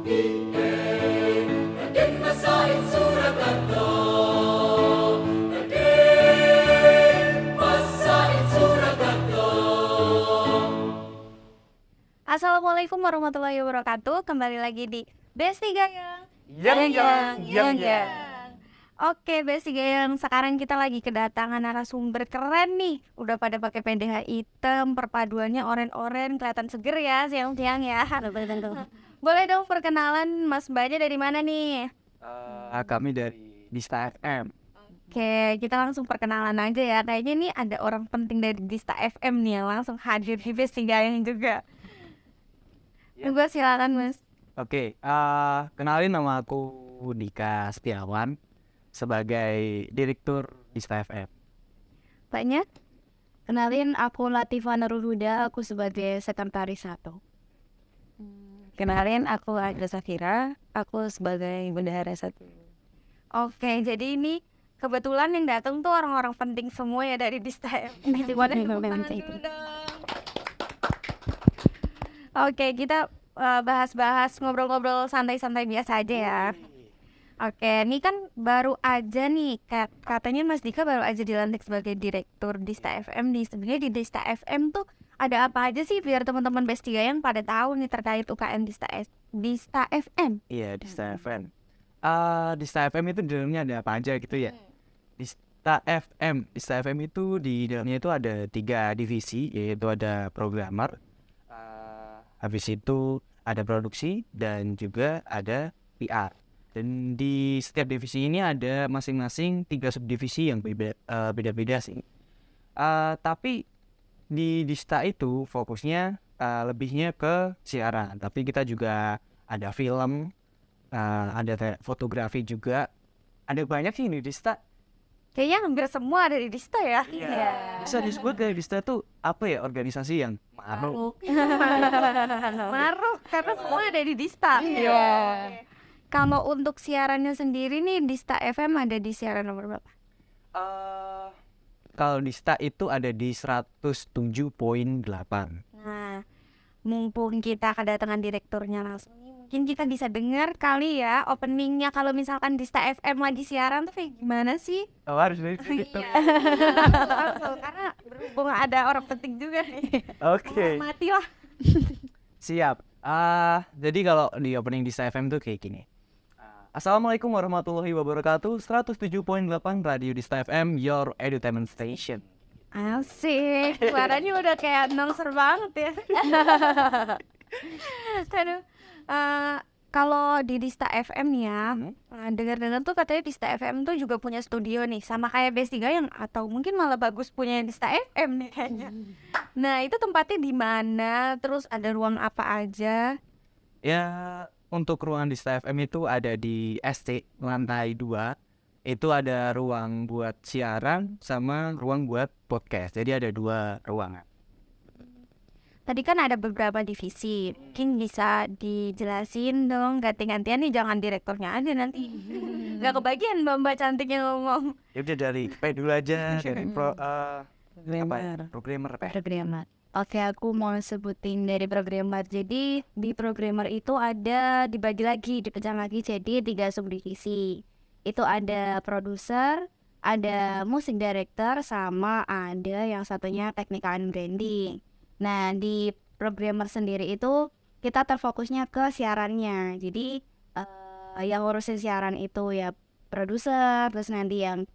Raden Masaid Surakarta, Assalamualaikum warahmatullahi wabarakatuh. Kembali lagi di Besti Gayang. Yang. Oke, Besti Gayang. Sekarang kita lagi kedatangan narasumber keren nih. Udah pada pakai PDH hitam, perpaduannya oren-oren, kelihatan seger ya siang-siang ya. Boleh dong perkenalan Mas Mbaknya dari mana nih? Kami dari Dista FM. Oke, kita langsung perkenalan aja ya. Kayaknya nih ada orang penting dari Dista FM nih yang langsung hadir di Besti Gayang juga. Juga silakan Mas. Oke, kenalin, nama aku Dika Setiawan sebagai Direktur Dista FM. Mbaknya? Kenalin, aku Latifah Nurul Huda, aku sebagai sekretaris 1. Kenalin, aku Aida Safira, aku sebagai bendahara 1. Oke, jadi ini kebetulan yang datang tuh orang-orang penting semua ya dari Dista FM. Oke, kita bahas-bahas ngobrol-ngobrol santai-santai biasa aja ya. Oke, ini kan baru aja nih, katanya Mas Dika baru aja dilantik sebagai direktur Dista FM nih. Sebenarnya di Dista FM tuh ada apa aja sih biar teman-teman Besti Gayang pada tahu nih terkait UKM Dista FM? Iya, Dista FM. Dista FM itu di dalamnya ada apa aja gitu ya? Dista FM itu di dalamnya itu ada 3 divisi, yaitu ada programmer, habis itu ada produksi, dan juga ada PR. Dan di setiap divisi ini ada masing-masing 3 subdivisi yang beda-beda sih. Tapi di Dista itu fokusnya lebihnya ke siaran. Tapi kita juga ada film, ada fotografi juga. Ada banyak sih di Dista. Kayaknya hampir semua ada di Dista ya. Bisa disebut dari Dista tuh apa ya, organisasi yang maruh. Maruh karena semua ada di Dista. Oke. Kalau untuk siarannya sendiri nih Dista FM ada di siaran nomor berapa? Kalau Dista itu ada di 107.8. Nah, mumpung kita kedatangan direkturnya langsung, mungkin kita bisa dengar kali ya openingnya kalau misalkan Dista FM lagi siaran tuh kayak gimana sih? Oh, harus dari direktur. Langsung, karena berhubung ada orang penting juga nih. Oke. Mati lah. Siap. Jadi kalau di opening Dista FM tuh kayak gini. Assalamualaikum warahmatullahi wabarakatuh. 107.8 Radio Dista FM, your entertainment station. Asik, suaranya udah kayak announcer banget ya. Aduh, kalau di Dista FM nih ya, dengar-dengar tuh katanya Dista FM tuh juga punya studio nih, sama kayak Besti Gayang atau mungkin malah bagus punya Dista FM nih kayaknya. Nah, itu tempatnya di mana? Terus ada ruang apa aja? Ya, untuk ruangan Dista FM itu ada di ST lantai 2. Itu ada ruang buat siaran sama ruang buat podcast. Jadi ada 2 ruangan. Tadi kan ada beberapa divisi, mungkin bisa dijelasin dong ganti-gantian nih, jangan direkturnya aja nanti. Gak kebagian mbak-mbak cantik yang ngomong. Ya udah dari P dulu aja, dari programmer. Oke, aku mau sebutin dari programmer. Jadi di programmer itu ada dipecah lagi jadi 3 subdivisi. Itu ada produser, ada music director, sama ada yang satunya technical and branding. Nah, di programmer sendiri itu kita terfokusnya ke siarannya. Jadi yang ngurusin siaran itu ya produser, terus nanti yang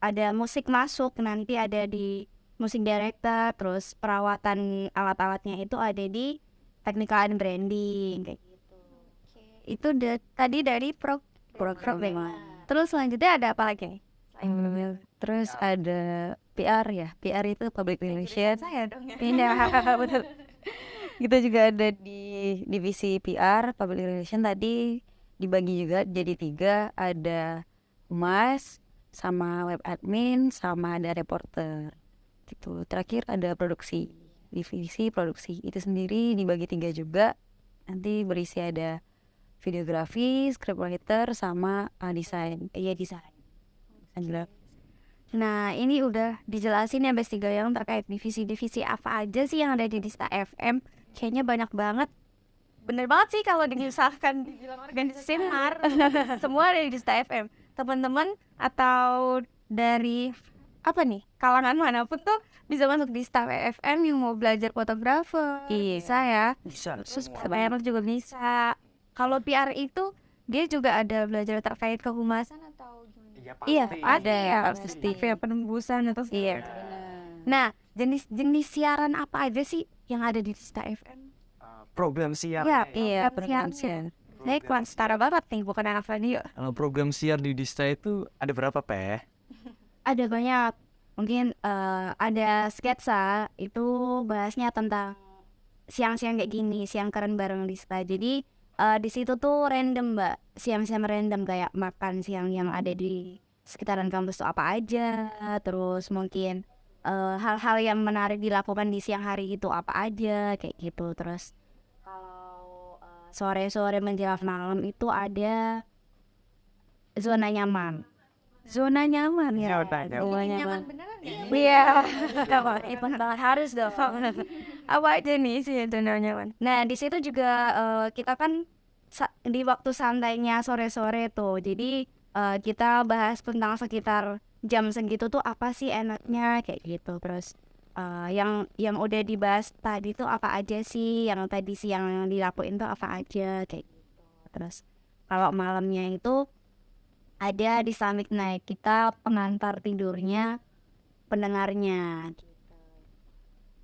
ada musik masuk nanti ada di music director, terus perawatan alat-alatnya itu ada di technical and branding kayak gitu. Itu tadi dari programmer. Terus selanjutnya ada apa lagi nih? Terus ada PR ya, PR itu public relations. Saya dong ya. Betul. Kita juga ada di divisi PR, public relations, tadi dibagi juga jadi 3, ada humas, sama web admin, sama ada reporter. Gitu. Terakhir ada produksi, divisi produksi itu sendiri dibagi 3 juga. Nanti berisi ada videografi, scriptwriter, sama desain. Nah, ini udah dijelasin ya Besti Gayang terkait divisi-divisi apa aja sih yang ada di Dista FM. Kayaknya banyak banget. bener banget sih kalau diusahakan dibilang organisasi seminar semua ada di Dista FM. Teman-teman atau dari apa nih kalangan manapun tuh bisa masuk di Dista FM yang mau belajar fotografer. Bisa ya. Bisa. Terus PR juga bisa. Kalau PR itu dia juga ada belajar terkait kehumasan atau gimana? Iya, ada ya, pasti penembusan atau iya. Nah, jenis siaran apa aja sih yang ada di Dista FM? Program siar. Ya, iya, siaran. Saya kelas setara banget nih, bukan anak radio. Kalau program siar di Dista itu ada berapa, Pe? Ada banyak. Mungkin ada sketsa itu bahasnya tentang siang-siang kayak gini, siang keren bareng Dista. Jadi di situ tuh random, Mbak. Siang-siang random kayak makan siang yang ada di sekitaran kampus tuh apa aja. Terus mungkin hal-hal yang menarik dilakukan di siang hari itu apa aja kayak gitu. Terus kalau sore-sore menjelang malam itu ada zona nyaman. Zona nyaman ya. Zona nyaman. Beneran ya? Iya, itu banget harus dong. Apa aja nih sih zona nyaman? Nah, di situ juga kita kan di waktu santainya sore-sore tuh. Jadi kita bahas tentang sekitar jam segitu tuh apa sih enaknya kayak gitu. Terus yang udah dibahas tadi tuh apa aja sih, yang tadi siang dilakuin tuh apa aja kayak gitu. Terus kalau malamnya itu ada di Islamic Night, kita pengantar tidurnya pendengarnya.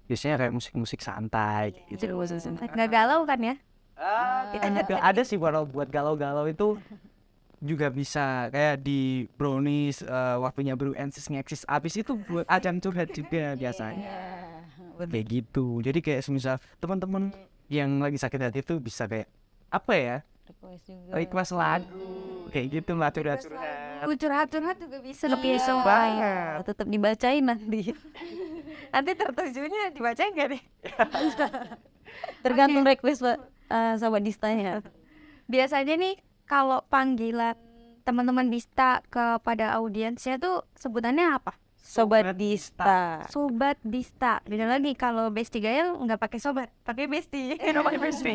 Biasanya kayak musik-musik santai gitu. Nggak galau kan ya? Ada sih buat galau-galau itu juga bisa kayak di Brownies waktunya Bro Ensis ngeksis abis itu buat ajang curhat juga biasanya. Kayak gitu. Jadi kayak semisal teman-teman yang lagi sakit hati itu bisa kayak apa ya? Request lagu kayak gitu lah curhat-curhat. Curhat-curhat juga bisa Lebih banget. Tetap dibacain nanti. Nanti tertujunya dibacain gak nih? Tergantung request Sobat Distanya. Biasanya nih kalau panggilan teman-teman Dista kepada audiensnya tuh sebutannya apa? Sobat Dista. Sobat Dista. Beda lagi kalau Besti Gayel nggak pakai sobat, pakai Besti. Pakai Besti.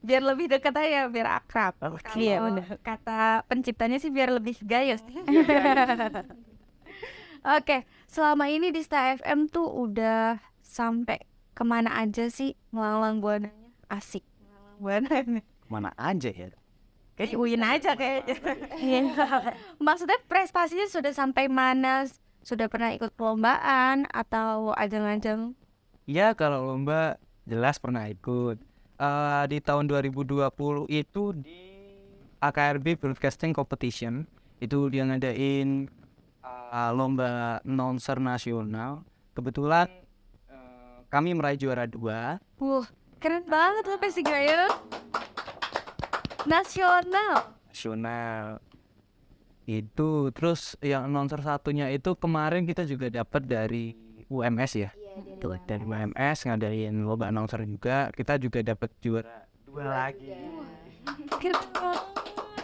Biar lebih dekat aja, biar akrab. Iya, Kalau kata penciptanya sih biar lebih gayus. Oke, selama ini Dista FM tuh udah sampai kemana aja sih ngelalang buananya? Asik. Buananya. Mana aja ya? Kayak UIN aja kayaknya. Maksudnya prestasinya sudah sampai mana? Sudah pernah ikut perlombaan atau ajang-ajang? Ya kalau lomba jelas pernah ikut. Di tahun 2020 itu di AKRB Broadcasting Competition itu dia ngadain lomba announcer nasional. Kebetulan kami meraih juara 2. Keren banget loh Besti Gayel. Nasional itu. Terus yang announcer satunya itu kemarin kita juga dapat dari UMS ya. Tuh, dari UMS ngadain lomba announcer juga, kita juga dapat juara 2 lagi. keren.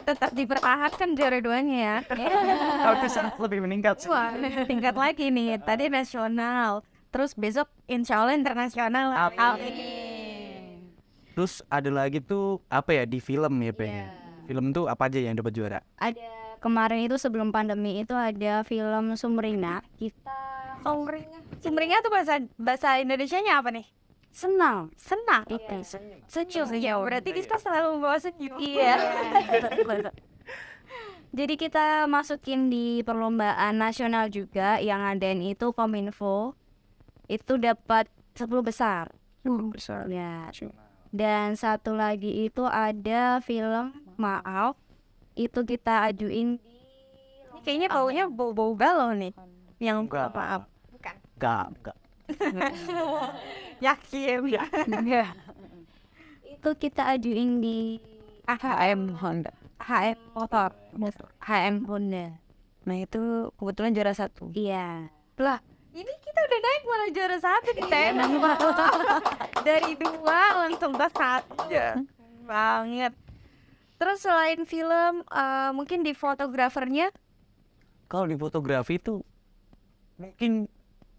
Tetap dipertahankan juara 2-nya ya. Kalau bisa lebih meningkat sih. Wah, tingkat lagi nih. Tadi nasional, terus besok insya Allah internasional. Amin. Terus ada lagi tuh apa ya di film ya, Pe? Film tuh apa aja yang dapat juara? Ada kemarin itu sebelum pandemi itu ada film Sumringah. Sumringah tuh bahasa Indonesianya apa nih? Senang. Itu. Senyum. Berarti kita selalu membawa senyum. Iya. Jadi kita masukin di perlombaan nasional juga yang ngadain itu Kominfo. Itu dapat 10 besar. Besar. Ya. Dan satu lagi itu ada film Maaf. Itu kita ajuin di Ini kayaknya baunya bau galau nih. Yang Enggak. apa? Bukan. Enggak. Yakin. itu kita ajuin di HM Honda. HM motor. HM Honda. Nah itu kebetulan juara 1. Iya. Lah, ini kita udah naik malah juara 1 kita ya. Dari 2 langsung ke 1. Iya. Banget. Terus selain film, mungkin di fotografernya? Kalau di fotografi itu mungkin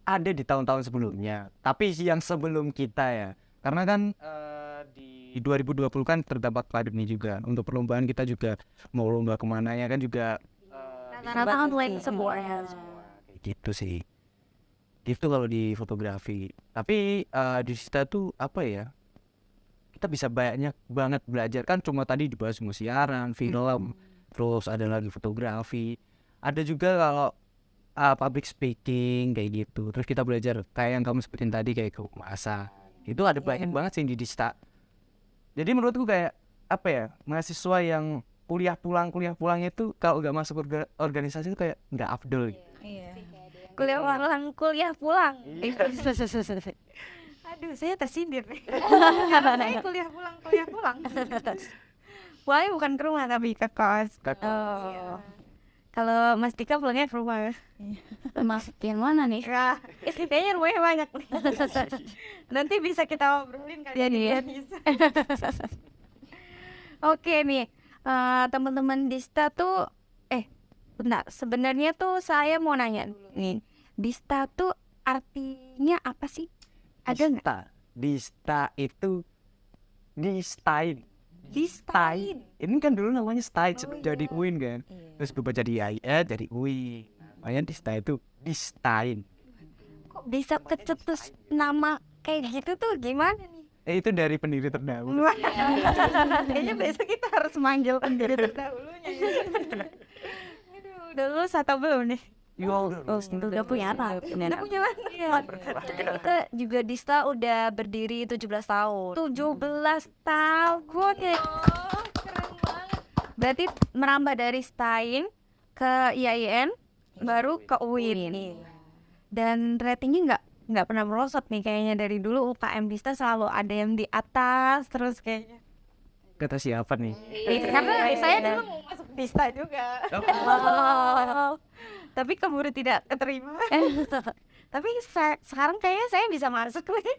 ada di tahun-tahun sebelumnya, tapi yang sebelum kita ya, karena kan di di 2020 kan terdampak pandemi juga. Untuk perlombaan kita juga mau lomba kemana ya kan juga Rata-rata online semuanya. kayak gitu sih. Gitu kalau di fotografi. Tapi di Dista tuh apa ya? Kita bisa banyak banget belajar kan, cuma tadi dibahas semua siaran, film, terus ada lagi fotografi. Ada juga kalau public speaking kayak gitu. Terus kita belajar kayak yang kamu sebutin tadi kayak kehumasan. Itu ada banyak banget sih di Dista. Jadi menurutku kayak apa ya, mahasiswa yang kuliah pulang itu kalau nggak masuk organisasi itu kayak nggak afdol gitu. Kuliah pulang. Aduh, saya tersindir. Saya kuliah pulang. Pulangnya bukan ke rumah tapi ke kos. Oh. Kalau Mas Dika pulangnya ke rumah. Masuk yang mana nih? Ya, kayaknya rumahnya banyak. Nanti bisa kita obrolin kali Iya nih ya. bisa. Oke nih, teman-teman Dista tuh, bentar. Sebenarnya tuh saya mau nanya dulu nih, Dista tuh artinya apa sih? Ada nggak? Dista itu distain. Distain. Ini kan dulu namanya stain sebelum jadi UIN kan. Terus berubah jadi IAIN, jadi UIN. Makanya Dista itu distain. Kok bisa kecetus nama kayak gitu tuh gimana nih? Itu dari pendiri terdahulu. Kayaknya besok kita harus manggil pendiri terdahulunya. Aduh, udah lulus atau belum nih? Udah punya anak. Udah punya anak. Kita juga Dista udah berdiri 17 tahun. 17 tahun ya. Keren banget. Berarti merambah dari Stain ke IAIN baru ke UIN. Dan ratingnya nggak pernah merosot nih kayaknya. Dari dulu UKM Dista selalu ada yang di atas terus kayaknya. Kata siapa nih? Karena saya dulu mau masuk Dista juga. Tapi keburu tidak keterima. Tapi sekarang kayaknya saya bisa masuk nih.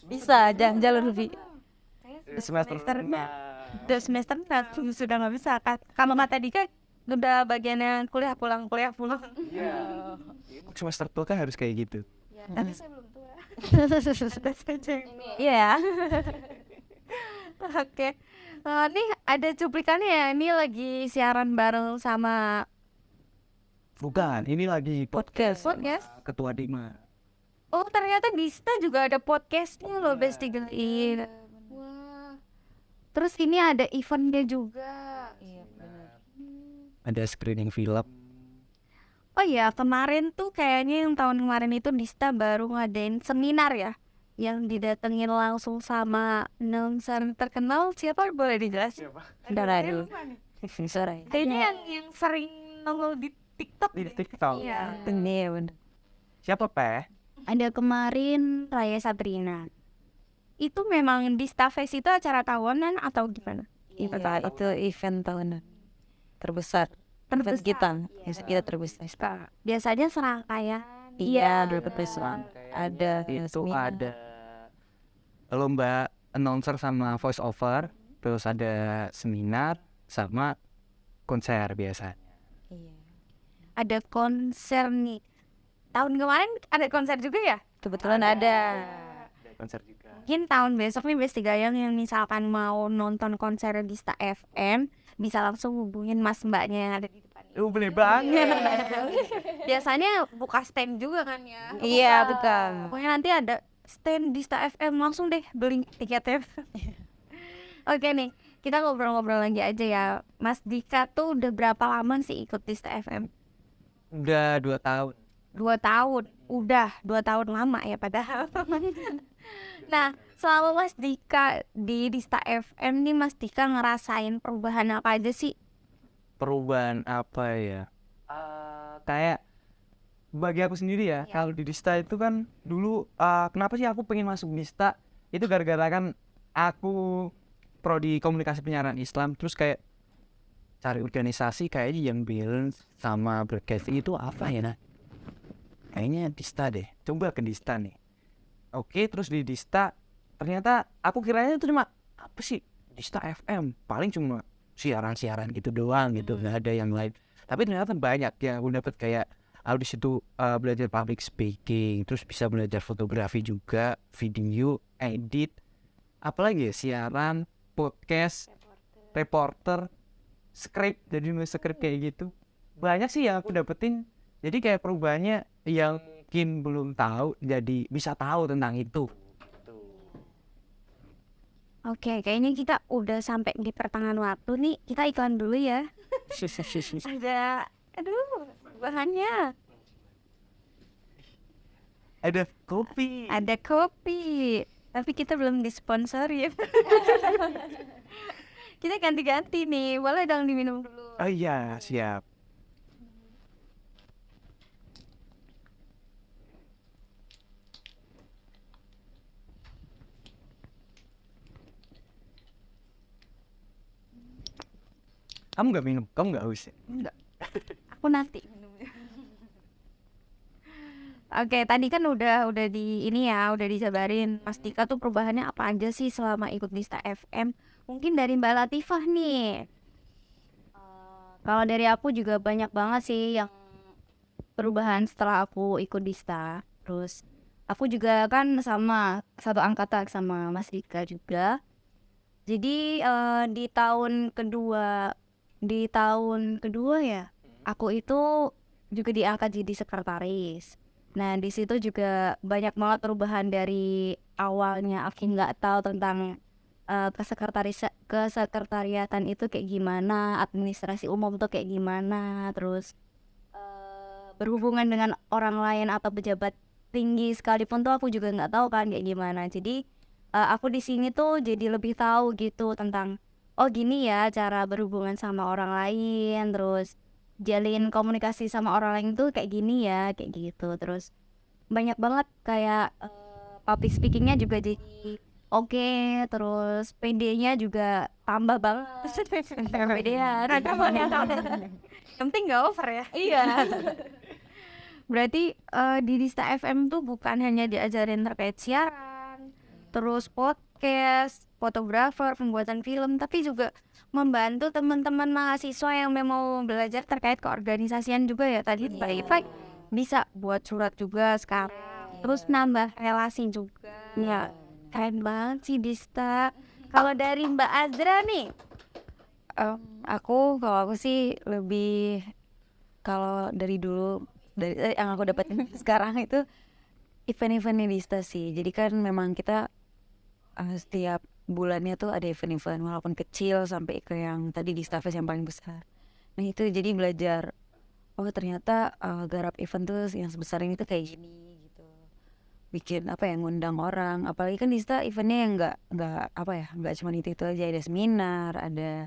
Bisa jalur lebih. Semester Udah semester sudah nggak bisa kan. Kamu Mata Dika udah bagiannya kuliah pulang. semester tua kan harus kayak gitu. Tapi saya belum tua. Iya. Oke. Nih ada cuplikannya ya. Ini lagi siaran bareng sama Bukan, ini lagi Podcast. Ketua Dima. Oh ternyata Dista juga ada podcastnya loh, Besti Gelain. Wah. Terus ini ada eventnya juga. Ada screening film. Oh iya, kemarin tuh kayaknya yang tahun kemarin itu Dista baru ngadain seminar ya, yang didatengin langsung sama announcer terkenal. Siapa boleh dijelasin? Darah. Suara. Kayaknya yang sering nongol di TikTok. Di TikTok. Iya. Bener. Siapa Peh? Ada kemarin Raya Sabrina. Itu memang Dista Fest itu acara tahunan atau gimana? Itu event tahunan terbesar. Event kita terbesar. Biasanya serangkaian. Iya, terbesar. Ada Itu ada lomba announcer sama voice over, terus ada seminar sama konser biasanya. Iya. Ada konser nih. Tahun kemarin ada konser juga ya? Kebetulan ada. Konser juga. Mungkin tahun besok nih Besti Gayang yang misalkan mau nonton konser Dista FM bisa langsung hubungin mas mbaknya yang ada di depan. Boleh banget. Biasanya buka stand juga kan ya? Iya, bukan. Pokoknya nanti ada stand Dista FM, langsung deh beli tiketnya. Oke nih, kita ngobrol-ngobrol lagi aja ya. Mas Dika tuh udah berapa lama sih ikut Dista FM? Udah 2 tahun. 2 tahun. Udah 2 tahun lama ya padahal. Nah, selama Mas Dika di Dista FM nih, Mas Dika ngerasain perubahan apa aja sih? Perubahan apa ya? Kayak bagi aku sendiri ya, kalau di Dista itu kan dulu kenapa sih aku pengen masuk Dista? Itu gara-gara kan aku prodi komunikasi penyiaran Islam, terus kayak cari organisasi kayaknya yang balance sama broadcasting itu apa ya nah? Kayaknya Dista deh, coba ke Dista nih. Oke, terus di Dista ternyata aku kiranya itu cuma apa sih Dista FM, paling cuma siaran-siaran gitu doang gitu, nggak ada yang lain. Tapi ternyata banyak yang aku dapat kayak aku di situ belajar public speaking, terus bisa belajar fotografi juga, video, edit, apalagi ya, siaran, podcast, reporter, skrip, jadi nulis skrip kayak gitu. Banyak sih yang aku dapetin. Jadi kayak perubahannya yang mungkin belum tahu jadi bisa tahu tentang itu. Oke, kayaknya kita udah sampai di pertengahan waktu nih. Kita iklan dulu ya. Aduh, bahannya. Ada kopi. Ada kopi. Tapi kita belum disponsori. Kita ganti-ganti nih. Boleh dong diminum dulu. Oh iya, siap. Kamu nggak minum? Kamu nggak haus ya? Enggak. Aku nanti minumnya. Oke, tadi kan udah di ini ya, udah dijabarin Mas Dika tuh perubahannya apa aja sih selama ikut Dista FM. Mungkin dari Mbak Latifah nih. Kalau dari aku juga banyak banget sih yang perubahan setelah aku ikut Dista. Terus aku juga kan sama satu angkatan sama Mas Dika juga. Jadi di tahun kedua ya, aku itu juga diangkat jadi sekretaris. Nah, di situ juga banyak banget perubahan dari awalnya aku nggak tahu tentang kesekretariatan itu kayak gimana, administrasi umum tuh kayak gimana, terus berhubungan dengan orang lain atau pejabat tinggi sekalipun tuh aku juga nggak tahu kan kayak gimana. Jadi aku di sini tuh jadi lebih tahu gitu tentang oh gini ya cara berhubungan sama orang lain, terus jalin komunikasi sama orang lain tuh kayak gini ya, kayak gitu. Terus banyak banget kayak public speakingnya juga jadi oke, terus PD-nya juga tambah banget. PD-nya Yang penting nggak over ya. iya. Berarti di Dista FM tuh bukan hanya diajarin terkait siaran, terus podcast, fotografer, pembuatan film, tapi juga membantu teman-teman mahasiswa yang mau belajar terkait keorganisasian juga ya. Tadi Mbak Iva bisa buat surat juga sekarang, terus nambah relasi juga. Ya, keren banget sih Dista. Kalau dari Mbak Azra nih, kalau aku sih lebih, kalau dari dulu dari yang aku dapetin sekarang itu event-eventnya Dista sih. Jadi kan memang kita setiap bulannya tuh ada event-event walaupun kecil sampai ke yang tadi di Stafes yang paling besar. Nah itu jadi belajar, oh ternyata garap event tuh yang sebesar ini tuh kayak gini gitu. Bikin apa ya, ngundang orang. Apalagi kan Dista eventnya yang nggak cuma itu aja, ada seminar, ada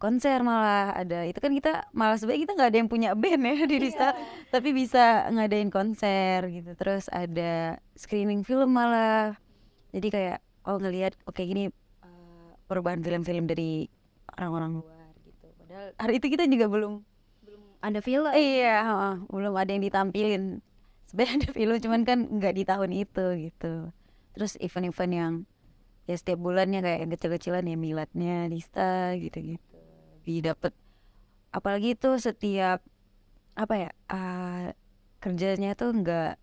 konser, malah ada itu kan kita malah sebenarnya kita nggak ada yang punya band ya di Dista, tapi bisa ngadain konser gitu. Terus ada screening film malah. Jadi kayak ngelihat kayak gini perubahan film-film dari orang-orang luar gitu. Padahal hari itu kita juga belum Ada film. iya belum ada yang ditampilin. Sebenarnya ada film cuman kan nggak di tahun itu gitu. Terus event-event yang ya setiap bulannya kayak yang kecil-kecilan ya, miladnya Dista gitu-gitu. Didapet apalagi itu setiap apa ya kerjanya tuh nggak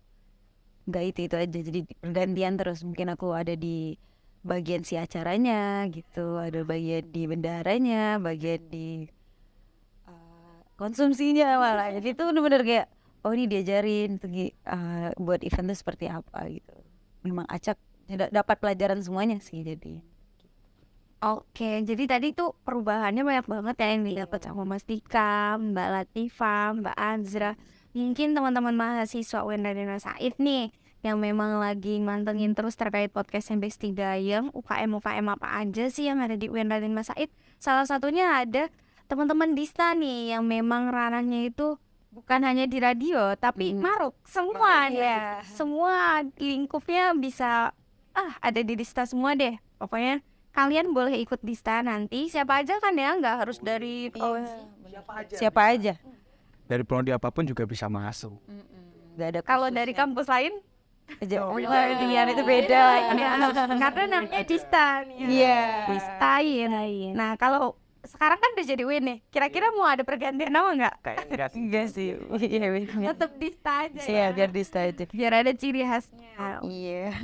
itu aja, jadi pergantian terus. Mungkin aku ada di bagian si acaranya gitu, ada bagian di bendaharanya, bagian di konsumsinya malah. Jadi itu bener-bener kayak oh ini diajarin buat event tuh seperti apa gitu. Memang acak dapat pelajaran semuanya sih jadi. oke, jadi tadi tuh perubahannya banyak banget ya yang didapat sama Mas Dika, Mbak Latifah, Mbak Azra. Mungkin teman-teman mahasiswa UIN Raden Mas Said nih yang memang lagi mantengin terus terkait podcast Besti Gayeng, UKM apa aja sih yang ada di UIN Raden Mas Said. Salah satunya ada teman-teman Dista nih yang memang ranahnya itu bukan hanya di radio tapi maruk semua ya. Semua lingkupnya bisa ada di Dista semua deh. Pokoknya kalian boleh ikut Dista nanti. Siapa aja kan ya, nggak harus dari Siapa aja. Dari prodi apapun juga bisa masuk. Gak ada kalau dari kampus lain Iya itu beda. karena namanya Dista nih. Iya. Distain. Nah kalau sekarang kan udah jadi Win nih, kira-kira mau ada pergantian nama nggak? Kayak Enggak sih. Iya. Tetap Dista aja Iya ya, biar Dista aja. biar ada ciri khasnya. Iya.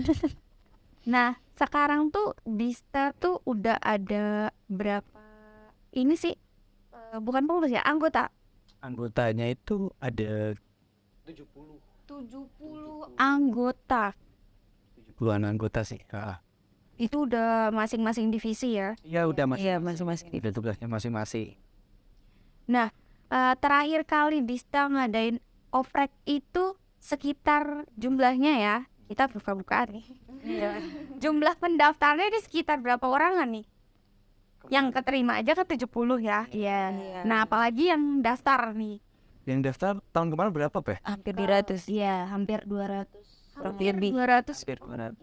Nah sekarang tuh Dista tuh udah ada berapa ini sih? Bukan pengurus ya, anggota. Anggotanya itu ada 70 anggota. 70-an anggota sih. Itu udah masing-masing divisi ya. Iya udah Iya, masing-masing. Udah tugasnya masing-masing. Nah, terakhir kali Dista ngadain oprek itu sekitar jumlahnya ya. Kita buka-bukaan nih. Jumlah pendaftarnya ini sekitar berapa orangan nih? Yang keterima aja ke 70 ya. Iya. Nah, apalagi yang daftar nih. Yang daftar tahun kemarin berapa, Pe? Hampir 200. Iya, hampir 200. Hampir lebih. 200. Hampir 200.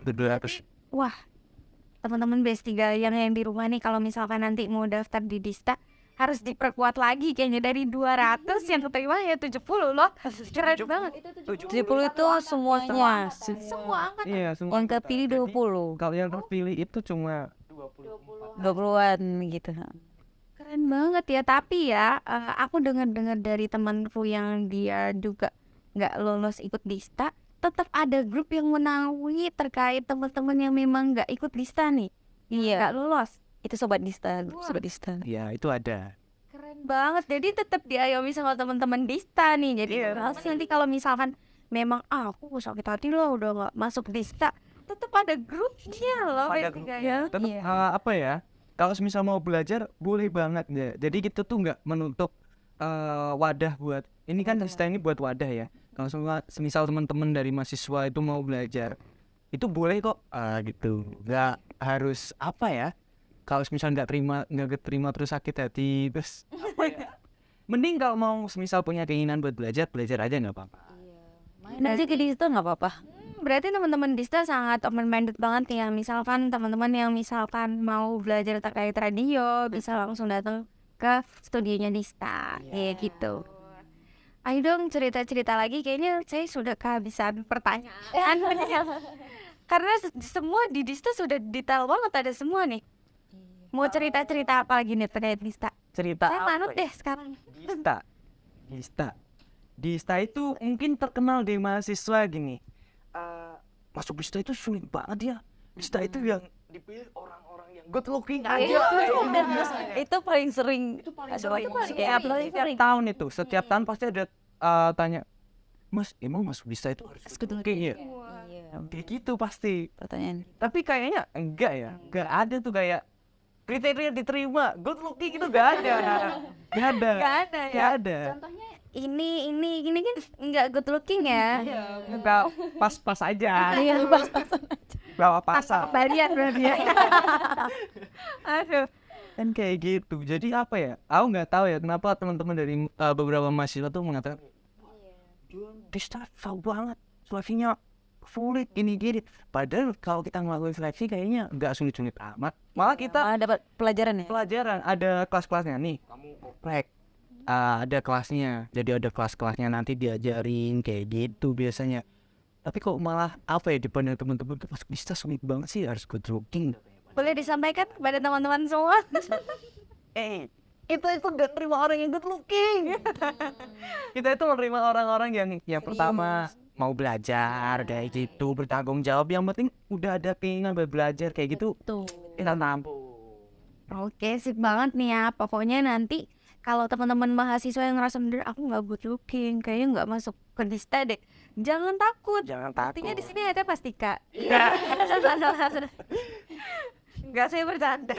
Hampir 200. Wah, teman-teman B3 yang di rumah nih, kalau misalkan nanti mau daftar di Dista harus diperkuat lagi kayaknya, dari 200 yang keterima ya 70 loh. Keren banget. 70 itu semuanya. Semua angkat. Iya, semua. Yang kepilih 20. Kalau yang terpilih itu cuma 20-an gitu. Keren banget ya. Tapi ya, aku dengar-dengar dari temanku yang dia juga nggak lolos ikut Dista, tetap ada grup yang menaungi terkait teman-teman yang memang nggak ikut Dista nih, Iya. nggak lolos. Itu sobat Dista, Wah. sobat Dista. ya itu ada. Keren banget. Jadi tetap diayomi sama teman-teman Dista nih. Jadi nanti kalau misalkan memang aku sakit hati loh udah nggak masuk Dista, tetap ada grupnya loh Ada B3 ya. Tetap apa ya? Kalau misal mau belajar boleh banget ya. Jadi kita tuh nggak menutup wadah buat ini kan Dista ini buat wadah ya. Kalau semisal teman-teman dari mahasiswa itu mau belajar, itu boleh kok gitu. Nggak harus apa ya? Kalau misal nggak terima terus sakit hati terus apa ya? Mending kalau mau semisal punya keinginan buat belajar aja nggak apa-apa. Main aja ke Dista nggak apa-apa. Berarti teman-teman Dista sangat open minded banget ya. Misalkan teman-teman yang misalkan mau belajar terkait radio bisa langsung datang ke studionya Dista, kayak gitu. Ayo dong cerita-cerita lagi, kayaknya saya sudah kehabisan pertanyaan. Karena semua di Dista sudah detail banget, ada semua nih. Mau cerita-cerita apa lagi nih terkait Dista? Cerita Saya apa manut ya? deh sekarang. Dista itu mungkin terkenal di mahasiswa gini. Masuk Dista itu sulit banget ya. Dista itu yang dipilih orang-orang yang good looking aja. Itu paling sering. Setiap tahun pasti ada tanya, Mas, emang masuk Dista itu harus good looking ya? Iya, Kayak gitu pasti. pertanyaan. Tapi kayaknya enggak ya. Enggak ada tuh kayak kriteria diterima good looking itu enggak ada. Enggak ada. Gak ada ya. Enggak ada. Contohnya ini kan nggak good looking ya. Enggak pas-pas aja. Iya, pas-pasan aja. Bawa pasar. Kembalian berarti ya. Aduh. Kan kayak gitu. Jadi apa ya? Aku nggak tahu ya kenapa teman-teman dari beberapa mahasiswa tuh mengatakan Dista jauh banget, seleksinya sulit gini-gini. Padahal kalau kita ngelakuin seleksi kayaknya nggak sulit-sulit amat. Malah kita Dapat pelajaran ya. pelajaran ada kelas-kelasnya nih. Kamu oprek. Ada kelasnya. Jadi ada kelas-kelasnya nanti diajarin kayak gitu biasanya. Tapi kok malah apa ya dipandang teman-teman masuk Dista sulit banget sih, harus good looking. Boleh disampaikan kepada teman-teman semua? Itu gak terima orang yang good looking. Kita itu menerima orang-orang yang pertama mau belajar kayak gitu, bertanggung jawab, yang penting udah ada keinginan buat belajar kayak gitu. Kita tampung. Oke, sip banget nih ya. Pokoknya nanti kalau teman-teman mahasiswa yang ngerasa bener aku nggak good looking, kayaknya nggak masuk ke Dista deh, jangan takut. Jangan takut. Artinya di sini ada Pastika. Enggak, saya bercanda.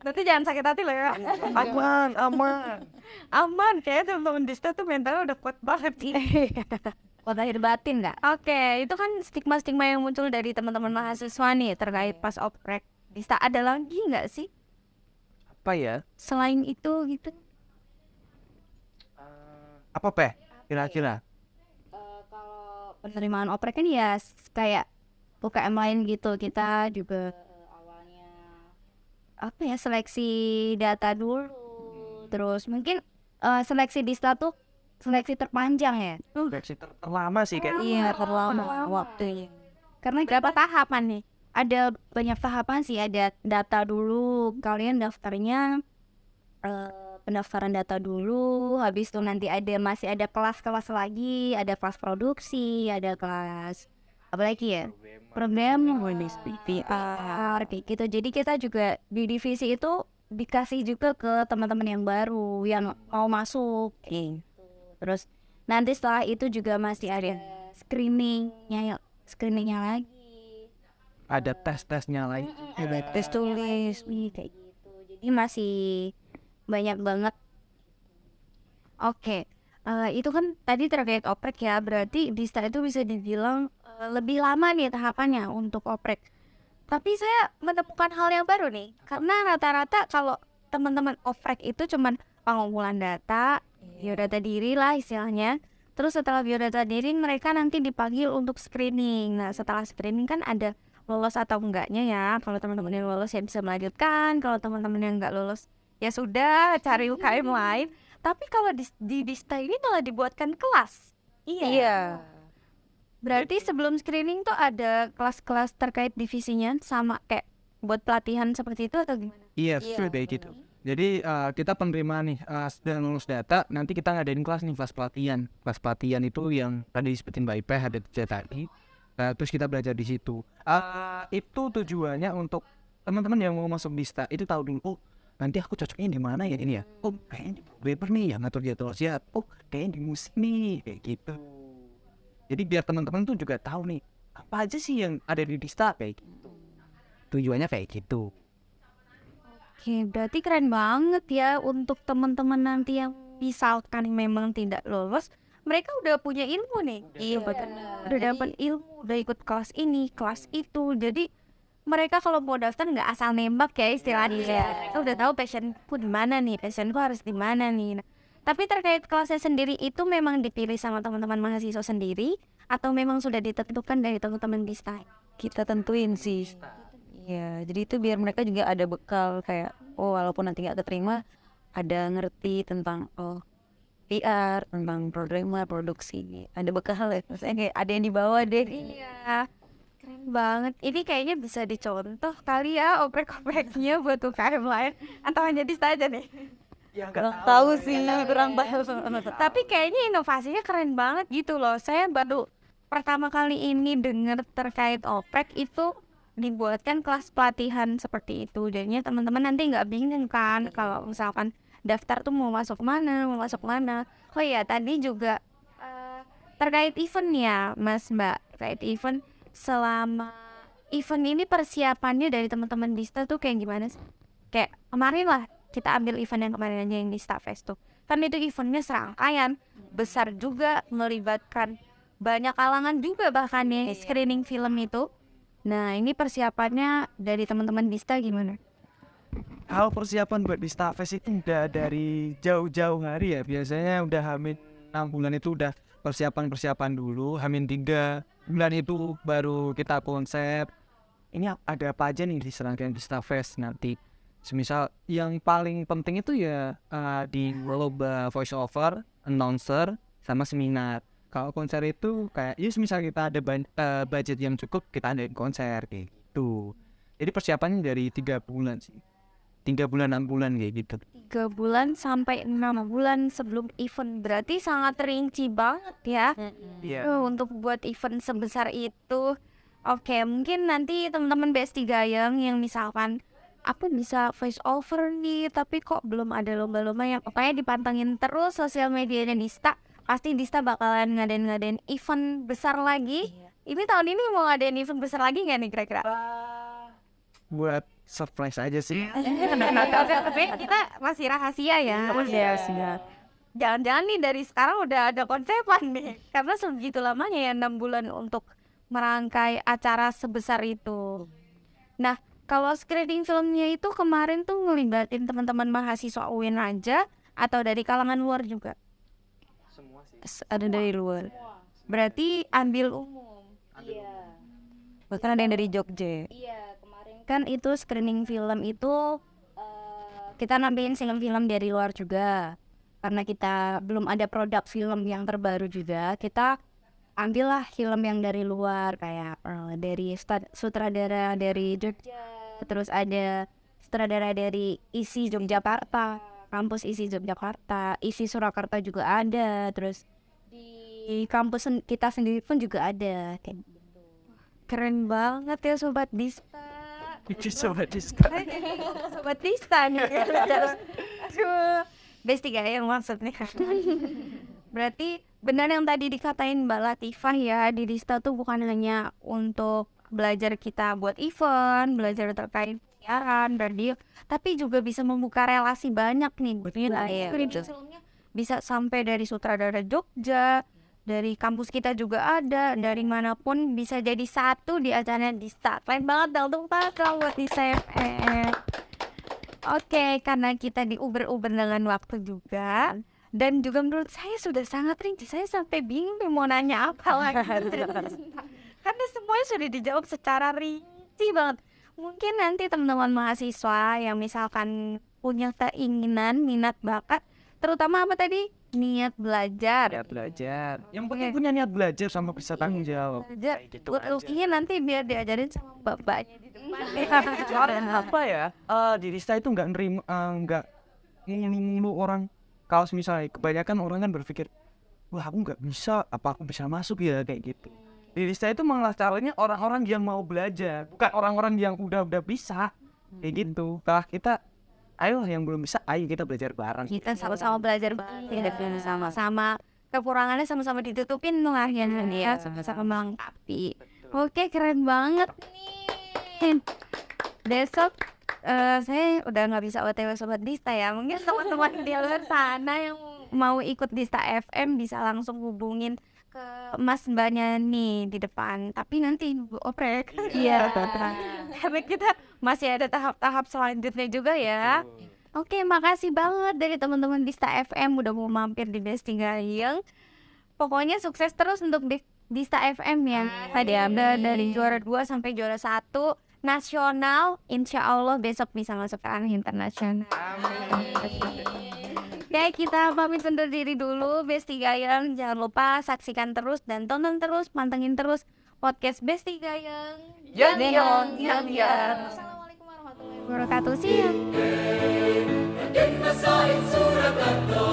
Nanti jangan sakit hati loh ya. Aman. Aman, kayaknya teman-teman Dista tuh mentalnya udah kuat banget. Kuat lahir batin nggak? Oke, itu kan stigma-stigma yang muncul dari teman-teman mahasiswa nih terkait pas oprek. Dista ada lagi nggak sih Apa ya? selain itu gitu? Apa Peh? Kira-kira? Kalau penerimaan oprek kan ya kayak UKM lain gitu, kita juga awalnya apa ya, seleksi data dulu, terus mungkin seleksi Dista tuh seleksi terpanjang ya. Seleksi terlama sih kayak. Iya, terlama waktunya. Karena berapa tahapan nih? Ada banyak tahapan sih, ada data dulu, kalian daftarnya pendaftaran data dulu, habis itu nanti masih ada kelas-kelas lagi, ada kelas produksi, ada kelas apalagi ya program PR kayak gitu. Jadi kita juga di divisi itu dikasih juga ke teman-teman yang baru yang mau masuk terus nanti setelah itu juga masih ada screeningnya lagi, Ada tes-tesnya lain. ada tes tulis kayak gitu. Jadi masih banyak banget. Oke, itu kan tadi terkait oprek ya, berarti Dista itu bisa dibilang lebih lama nih tahapannya untuk oprek. Tapi saya menemukan hal yang baru nih, karena rata-rata kalau teman-teman oprek itu cuman pengumpulan data, biodata diri lah istilahnya. Terus setelah biodata diri mereka nanti dipanggil untuk screening. Nah setelah screening kan ada lolos atau enggaknya ya. Kalau teman-teman yang lolos ya bisa melanjutkan, kalau teman-teman yang enggak lolos ya sudah cari UKM lain. Tapi kalau di Dista ini malah dibuatkan kelas. Iya. Berarti sebelum screening tuh ada kelas-kelas terkait divisinya sama kayak buat pelatihan seperti itu atau gimana? Iya, betul kayak gitu. Jadi kita penerima nih sudah lulus data, nanti kita ngadain kelas nih, kelas pelatihan. Kelas pelatihan itu yang tadi disebutin Mbak Ipeh ada tiga tadi. Terus kita belajar di situ. Itu tujuannya untuk teman-teman yang mau masuk Dista itu tahu dulu, oh nanti aku cocoknya di mana ya ini ya. Oh kayaknya di programmer nih yang ngatur jadwal siap. Oh kayaknya di musik nih kayak gitu. Jadi biar teman-teman tuh juga tahu nih apa aja sih yang ada di Dista kayak gitu. Tujuannya kayak gitu. Oke, berarti keren banget ya untuk teman-teman nanti yang misalkan memang tidak lolos, mereka udah punya ilmu nih. Iya betul. Udah dapat ilmu, udah ikut kelas ini, kelas itu. Jadi mereka kalau mau daftar nggak asal nembak ya istilahnya. Mereka udah tahu passionku di mana nih, passionku harus di mana nih. Nah, tapi terkait kelasnya sendiri itu memang dipilih sama teman-teman mahasiswa sendiri atau memang sudah ditentukan dari teman-teman Dista? Kita tentuin sih. Iya, jadi itu biar mereka juga ada bekal kayak oh walaupun nanti nggak keterima ada ngerti tentang PR, tentang programmer, produksi, ada bekal ya. Maksudnya kayak ada yang dibawa deh. Iya, keren banget. Ini kayaknya bisa dicontoh kali ya oprek-opreknya buat UKM lain atau hanya Dista aja nih. Ya Kurang tahu sih, kurang paham. Tapi kayaknya inovasinya keren banget gitu loh. Saya baru pertama kali ini dengar terkait oprek itu dibuatkan kelas pelatihan seperti itu. Jadinya teman-teman nanti nggak bingung kan kalau misalkan daftar tuh mau masuk mana. Oh iya tadi juga terkait event ya Mas Mbak. Terkait event, selama event ini persiapannya dari teman-teman Dista tuh kayak gimana sih? Kayak kemarin lah kita ambil event yang kemarin aja yang di Staff Fest tuh. Kan itu eventnya serangkaian besar juga, melibatkan banyak kalangan juga bahkan ya screening film itu. Nah ini persiapannya dari teman-teman Dista gimana? Hal persiapan buat Dista Fest itu udah dari jauh-jauh hari ya. Biasanya udah hamin 6 bulan itu udah persiapan dulu. Hamin 3 bulan itu baru kita konsep. Ini ada apa aja nih di serangkaian Dista Fest nanti. Semisal yang paling penting itu ya di lomba voice over, announcer, sama seminar. Kalau konser itu kayak ya semisal kita ada budget yang cukup, kita adain konser kayak gitu. Jadi persiapannya dari 3 bulan sih. 3 bulan 6 bulan kayak gitu. 3 bulan sampai 6 bulan sebelum event, berarti sangat rinci banget ya. Iya. Untuk buat event sebesar itu. Oke, mungkin nanti teman-teman BSD Gayeng yang misalkan aku bisa voice over nih tapi kok belum ada lomba-lomba, yang pokoknya dipantengin terus sosial medianya Dista. Pasti Dista bakalan ngadain event besar lagi. Ini tahun ini mau ngadain event besar lagi nggak nih kira-kira? Buat surprise aja sih. Tapi kita masih rahasia ya. Jangan-jangan nih dari sekarang udah ada konsepan nih. Karena segitu lamanya ya 6 bulan untuk merangkai acara sebesar itu. Nah, kalau screening filmnya itu kemarin tuh ngelibatin teman-teman mahasiswa UIN aja atau dari kalangan luar juga? Ada dari luar. Berarti ambil umum. Bahkan ada yang dari Jogja. Kan itu screening film itu kita nampilin film-film dari luar juga. Karena kita belum ada produk film yang terbaru juga, kita ambillah film yang dari luar kayak dari sutradara dari Jogja, terus ada sutradara dari ISI Yogyakarta, kampus ISI Yogyakarta, ISI Surakarta juga ada, terus di kampus kita sendiri pun juga ada kayak gitu. keren banget ya Sobat Dista. Sobat Diska. Sobat Dista nih. Aduh, Besti Gayang maksudnya. Berarti benar yang tadi dikatain Mbak Latifah ya, di Dista tuh bukan hanya untuk belajar kita buat event, belajar terkait siaran, radio, tapi juga bisa membuka relasi banyak nih. Iya, betul. Bisa sampai dari sutradara Jogja, dari kampus kita juga ada, dari manapun bisa jadi satu di acara Dista. Keren banget dong buat Dista FM. Oke, karena kita diuber-uber dengan waktu juga, dan juga menurut saya sudah sangat rinci. Saya sampai bingung nih mau nanya apa lagi. Karena semuanya sudah dijawab secara rinci banget. Mungkin nanti teman-teman mahasiswa yang misalkan punya keinginan, minat, bakat, terutama apa tadi? Niat belajar. Ya belajar. Yang penting punya niat belajar sama bisa tanggung jawab. Belajar. Gitu Buat aja. Lukinya nanti biar diajarin sama bapaknya di depan. Soalnya apa ya? Di Dista itu nggak nerima, nggak mulu orang. Kalau misalnya kebanyakan orang kan berpikir, wah aku nggak bisa, apa aku bisa masuk ya kayak gitu. Di Dista itu malah caranya orang-orang yang mau belajar, bukan orang-orang yang udah bisa kayak gitu. Kalau kita, ayo yang belum bisa, ayo kita belajar bareng. Kita sama-sama belajar banget, sama-sama kekurangannya sama-sama ditutupin dong akhirnya ya, sama-sama melengkapi. Oke, keren banget nih. Besok saya udah nggak bisa OTW Sobat Dista ya. Mungkin teman-teman di luar sana yang mau ikut Dista FM bisa langsung hubungin ke Mas Mbaknya nih di depan. Tapi nanti nunggu oprek. Iya. Karena kita masih ada tahap-tahap selanjutnya juga ya. Oke, makasih banget dari teman-teman Dista FM udah mau mampir di Besti Gayeng. Pokoknya sukses terus untuk Dista FM ya. Tadi ada dari juara 2 sampai juara 1 nasional. Insya Allah besok bisa masuk ke ranah internasional. Oke, kita pamit undur diri dulu. Besti Gayeng, jangan lupa saksikan terus dan tonton terus, pantengin terus podcast Besti Gayeng. Assalamualaikum warahmatullahi wabarakatuh. See you. Raden Masaid Surakarta